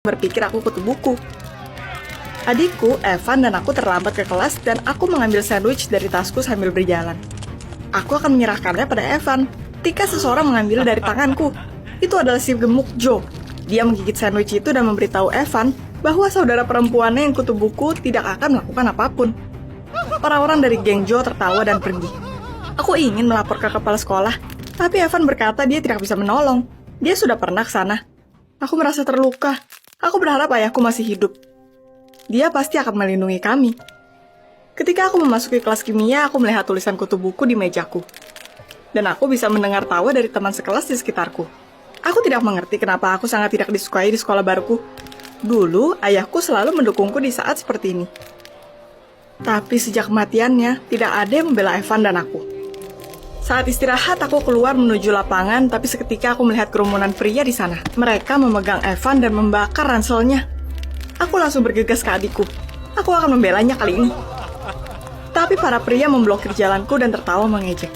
berpikir aku kutu buku. Adikku, Evan, dan aku terlambat ke kelas dan aku mengambil sandwich dari tasku sambil berjalan. Aku akan menyerahkannya pada Evan ketika seseorang mengambil dari tanganku. Itu adalah si gemuk Joe. Dia menggigit sandwich itu dan memberitahu Evan bahwa saudara perempuannya yang kutu buku tidak akan melakukan apapun. Orang-orang dari geng Joe tertawa dan pergi. Aku ingin melapor ke kepala sekolah, tapi Evan berkata dia tidak bisa menolong. Dia sudah pernah ke sana. Aku merasa terluka. Aku berharap ayahku masih hidup. Dia pasti akan melindungi kami. Ketika aku memasuki kelas kimia, aku melihat tulisan kutu buku di mejaku. Dan aku bisa mendengar tawa dari teman sekelas di sekitarku. Aku tidak mengerti kenapa aku sangat tidak disukai di sekolah baruku. Dulu, ayahku selalu mendukungku di saat seperti ini. Tapi sejak kematiannya, tidak ada yang membela Evan dan aku. Saat istirahat, aku keluar menuju lapangan, tapi seketika aku melihat kerumunan pria di sana. Mereka memegang Evan dan membakar ranselnya. Aku langsung bergegas ke adikku. Aku akan membelanya kali ini. Tapi para pria memblokir jalanku dan tertawa mengejek.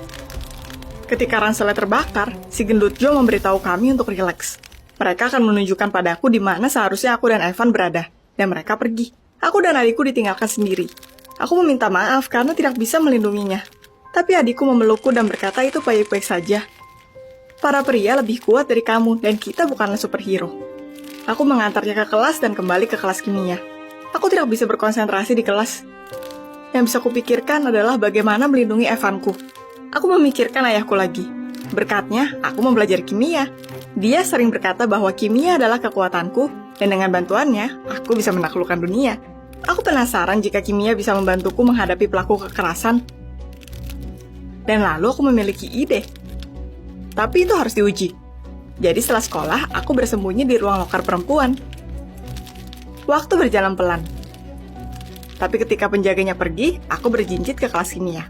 Ketika ranselnya terbakar, si gendut Joe memberitahu kami untuk rileks. Mereka akan menunjukkan padaku di mana seharusnya aku dan Evan berada. Dan mereka pergi. Aku dan adikku ditinggalkan sendiri. Aku meminta maaf karena tidak bisa melindunginya. Tapi adikku memelukku dan berkata itu baik-baik saja. Para pria lebih kuat dari kamu dan kita bukanlah superhero. Aku mengantarnya ke kelas dan kembali ke kelas kimia. Aku tidak bisa berkonsentrasi di kelas. Yang bisa kupikirkan adalah bagaimana melindungi Evanku. Aku memikirkan ayahku lagi. Berkatnya, aku mempelajari kimia. Dia sering berkata bahwa kimia adalah kekuatanku, dan dengan bantuannya, aku bisa menaklukkan dunia. Aku penasaran jika kimia bisa membantuku menghadapi pelaku kekerasan. Dan lalu aku memiliki ide. Tapi itu harus diuji. Jadi setelah sekolah, aku bersembunyi di ruang loker perempuan. Waktu berjalan pelan. Tapi ketika penjaganya pergi, aku berjinjit ke kelas kimia.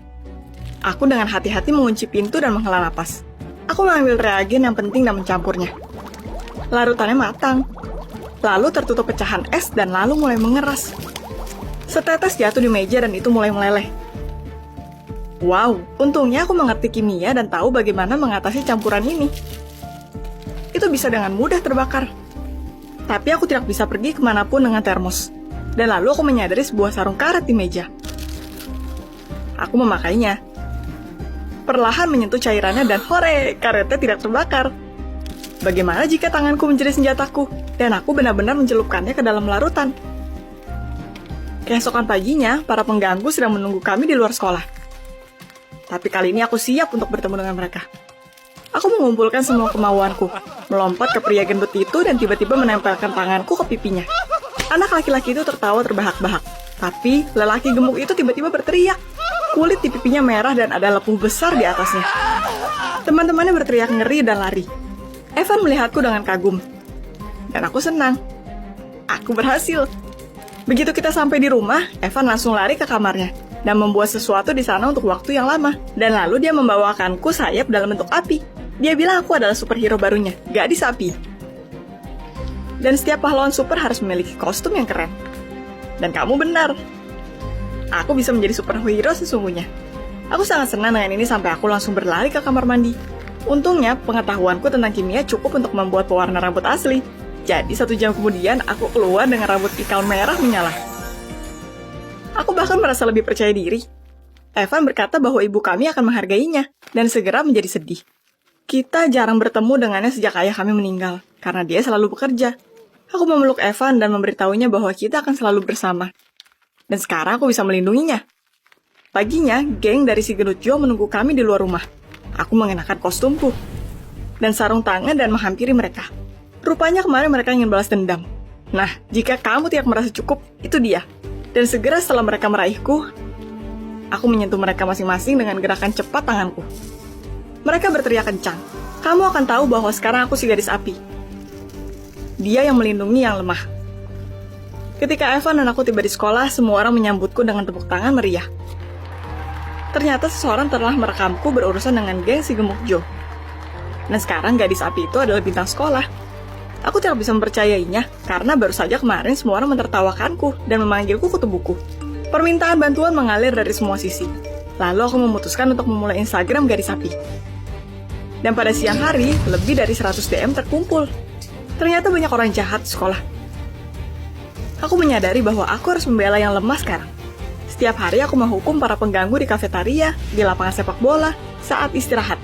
Aku dengan hati-hati mengunci pintu dan menghela napas. Aku mengambil reagen yang penting dan mencampurnya. Larutannya matang. Lalu tertutup pecahan es dan lalu mulai mengeras. Setetes jatuh di meja dan itu mulai meleleh. Wow, untungnya aku mengerti kimia dan tahu bagaimana mengatasi campuran ini. Itu bisa dengan mudah terbakar. Tapi aku tidak bisa pergi kemanapun dengan termos. Dan lalu aku menyadari sebuah sarung karet di meja. Aku memakainya. Perlahan menyentuh cairannya dan hore, karetnya tidak terbakar. Bagaimana jika tanganku menjadi senjataku dan aku benar-benar mencelupkannya ke dalam larutan? Keesokan paginya, para pengganggu sedang menunggu kami di luar sekolah. Tapi kali ini aku siap untuk bertemu dengan mereka. Aku mengumpulkan semua kemauanku, melompat ke pria gendut itu dan tiba-tiba menempelkan tanganku ke pipinya. Anak laki-laki itu tertawa terbahak-bahak. Tapi lelaki gemuk itu tiba-tiba berteriak. Kulit di pipinya merah dan ada lepuh besar di atasnya. Teman-temannya berteriak ngeri dan lari. Evan melihatku dengan kagum. Dan aku senang. Aku berhasil. Begitu kita sampai di rumah, Evan langsung lari ke kamarnya dan membuat sesuatu di sana untuk waktu yang lama. Dan lalu dia membawakanku sayap dalam bentuk api. Dia bilang aku adalah superhero barunya, gadis api. Dan setiap pahlawan super harus memiliki kostum yang keren. Dan kamu benar. Aku bisa menjadi superhero sesungguhnya. Aku sangat senang dengan ini sampai aku langsung berlari ke kamar mandi. Untungnya, pengetahuanku tentang kimia cukup untuk membuat pewarna rambut asli. Jadi 1 jam kemudian, aku keluar dengan rambut ikal merah menyala. Aku bahkan merasa lebih percaya diri. Evan berkata bahwa ibu kami akan menghargainya, dan segera menjadi sedih. Kita jarang bertemu dengannya sejak ayah kami meninggal, karena dia selalu bekerja. Aku memeluk Evan dan memberitahunya bahwa kita akan selalu bersama. Dan sekarang aku bisa melindunginya. Paginya, geng dari si gendut Joe menunggu kami di luar rumah. Aku mengenakan kostumku dan sarung tangan dan menghampiri mereka. Rupanya kemarin mereka ingin balas dendam. Nah, jika kamu tidak merasa cukup, itu dia. Dan segera setelah mereka meraihku, aku menyentuh mereka masing-masing dengan gerakan cepat tanganku. Mereka berteriak kencang. Kamu akan tahu bahwa sekarang aku si gadis api. Dia yang melindungi yang lemah. Ketika Evan dan aku tiba di sekolah, semua orang menyambutku dengan tepuk tangan meriah. Ternyata seseorang telah merekamku berurusan dengan geng si gemuk Joe. Dan sekarang gadis api itu adalah bintang sekolah. Aku tidak bisa mempercayainya, karena baru saja kemarin semua orang menertawakanku dan memanggilku kutu buku. Permintaan bantuan mengalir dari semua sisi. Lalu aku memutuskan untuk memulai Instagram gadis api. Dan pada siang hari, lebih dari 100 DM terkumpul. Ternyata banyak orang jahat di sekolah. Aku menyadari bahwa aku harus membela yang lemah sekarang. Setiap hari aku menghukum para pengganggu di kafetaria, di lapangan sepak bola, saat istirahat.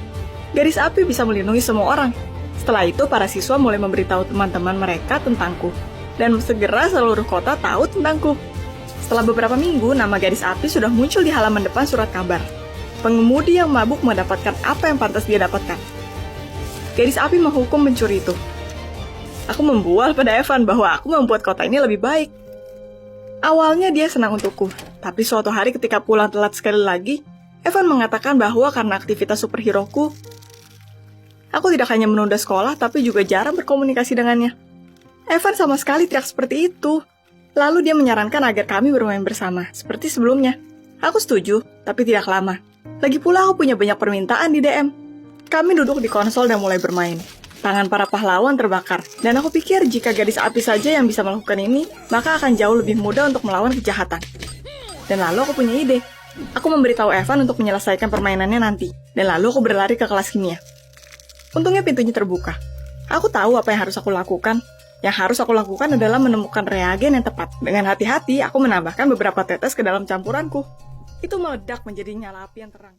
Garis api bisa melindungi semua orang. Setelah itu, para siswa mulai memberitahu teman-teman mereka tentangku. Dan segera seluruh kota tahu tentangku. Setelah beberapa minggu, nama garis api sudah muncul di halaman depan surat kabar. Pengemudi yang mabuk mendapatkan apa yang pantas dia dapatkan. Garis api menghukum pencuri itu. Aku membual pada Evan bahwa aku membuat kota ini lebih baik. Awalnya dia senang untukku, tapi suatu hari ketika pulang telat sekali lagi, Evan mengatakan bahwa karena aktivitas superhero-ku, aku tidak hanya menunda sekolah, tapi juga jarang berkomunikasi dengannya. Evan sama sekali tidak seperti itu. Lalu dia menyarankan agar kami bermain bersama, seperti sebelumnya. Aku setuju, tapi tidak lama. Lagi pula aku punya banyak permintaan di DM. Kami duduk di konsol dan mulai bermain. Tangan para pahlawan terbakar, dan aku pikir jika gadis api saja yang bisa melakukan ini, maka akan jauh lebih mudah untuk melawan kejahatan. Dan lalu aku punya ide. Aku memberitahu Evan untuk menyelesaikan permainannya nanti, dan lalu aku berlari ke kelas kimia. Untungnya pintunya terbuka. Aku tahu apa yang harus aku lakukan. Yang harus aku lakukan adalah menemukan reagen yang tepat. Dengan hati-hati, aku menambahkan beberapa tetes ke dalam campuranku. Itu meledak menjadi nyala api yang terang.